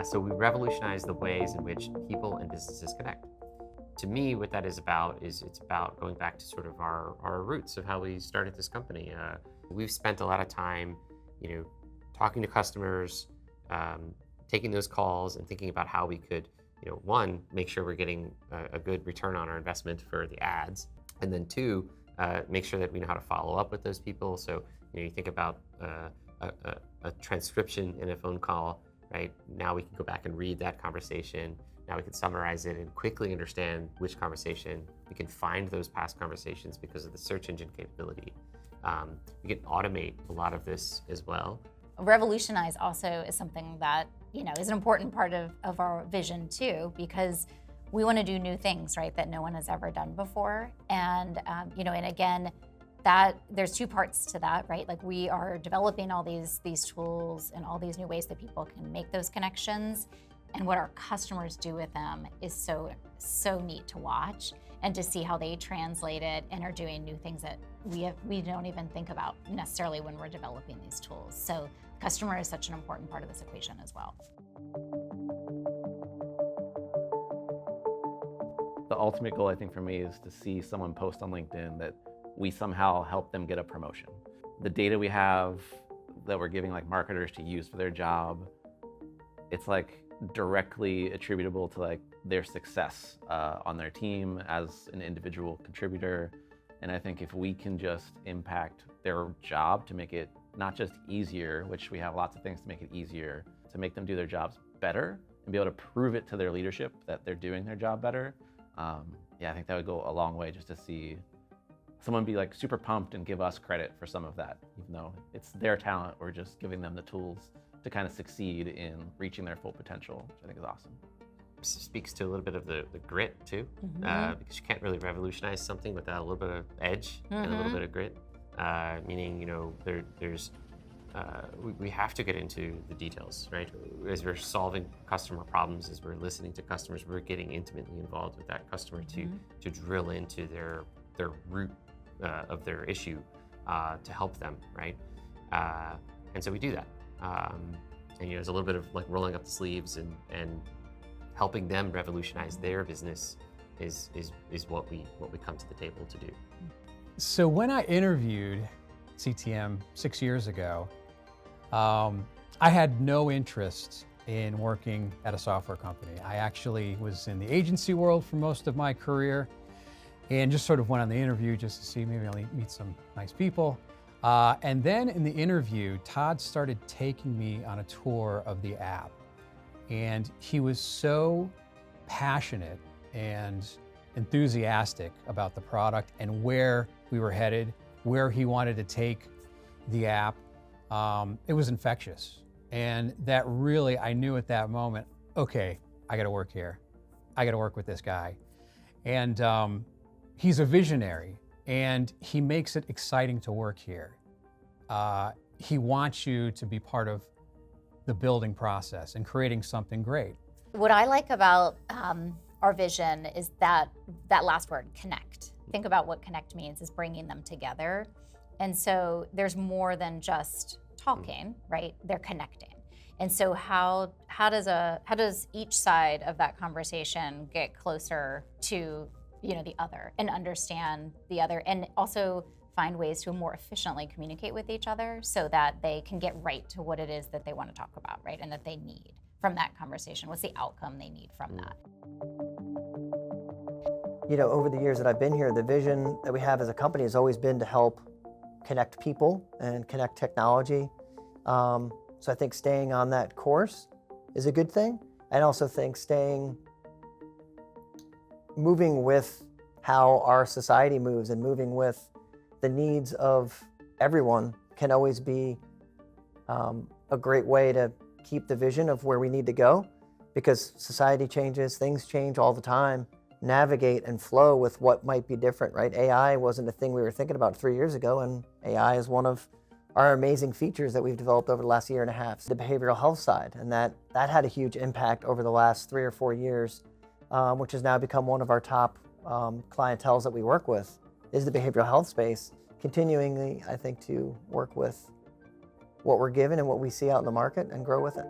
So we revolutionize the ways in which people and businesses connect. To me, what that is it's about going back to sort of our roots of how we started this company. We've spent a lot of time, talking to customers, taking those calls and thinking about how we could, one, make sure we're getting a good return on our investment for the ads, and then two, make sure that we know how to follow up with those people. So, you think about a transcription in a phone call, right? Now we can go back and read that conversation. Now we can summarize it and quickly understand which conversation. We can find those past conversations because of the search engine capability. We can automate a lot of this as well. Revolutionize also is something that, is an important part of our vision too, because we want to do new things, right, that no one has ever done before. And, and again, that there's two parts to that, right? Like we are developing all these tools and all these new ways that people can make those connections. And what our customers do with them is so neat to watch and to see how they translate it and are doing new things that we don't even think about necessarily when we're developing these tools. So customer is such an important part of this equation as well. The ultimate goal, I think, for me is to see someone post on LinkedIn that we somehow help them get a promotion. The data we have that we're giving like marketers to use for their job, it's like directly attributable to like their success on their team as an individual contributor. And I think if we can just impact their job to make it not just easier, which we have lots of things to make it easier, to make them do their jobs better and be able to prove it to their leadership that they're doing their job better. I think that would go a long way just to see someone be like super pumped and give us credit for some of that, even though it's their talent. We're just giving them the tools to kind of succeed in reaching their full potential, which I think is awesome. Speaks to a little bit of the grit too, because you can't really revolutionize something without a little bit of edge and a little bit of grit. Meaning, we have to get into the details, right? As we're solving customer problems, as we're listening to customers, we're getting intimately involved with that customer to drill into their root of their issue to help them, right? And so we do that. And there's a little bit of like rolling up the sleeves and helping them revolutionize their business is what we come to the table to do. So when I interviewed CTM 6 years ago, I had no interest in working at a software company. I actually was in the agency world for most of my career and just sort of went on the interview just to see maybe I'll meet some nice people. And then in the interview, Todd started taking me on a tour of the app. And he was so passionate and enthusiastic about the product and where we were headed, where he wanted to take the app. It was infectious. And that really, I knew at that moment, okay, I gotta work here. I gotta work with this guy. And he's a visionary and he makes it exciting to work here. He wants you to be part of the building process and creating something great. What I like about our vision is that last word, connect. Think about what connect means is bringing them together. And so there's more than just talking, right? They're connecting. And so how does each side of that conversation get closer to the other and understand the other, and also find ways to more efficiently communicate with each other so that they can get right to what it is that they want to talk about, right? And that they need from that conversation. What's the outcome they need from that? Over the years that I've been here, the vision that we have as a company has always been to help connect people and connect technology. So I think staying on that course is a good thing. I also think moving with how our society moves and moving with the needs of everyone can always be a great way to keep the vision of where we need to go, because society changes, things change all the time. Navigate and flow with what might be different, right? AI wasn't a thing we were thinking about 3 years ago, and AI is one of our amazing features that we've developed over the last year and a half. The behavioral health side, and that had a huge impact over the last 3 or 4 years, which has now become one of our top clienteles that we work with, is the behavioral health space. Continuing, I think, to work with what we're given and what we see out in the market and grow with it.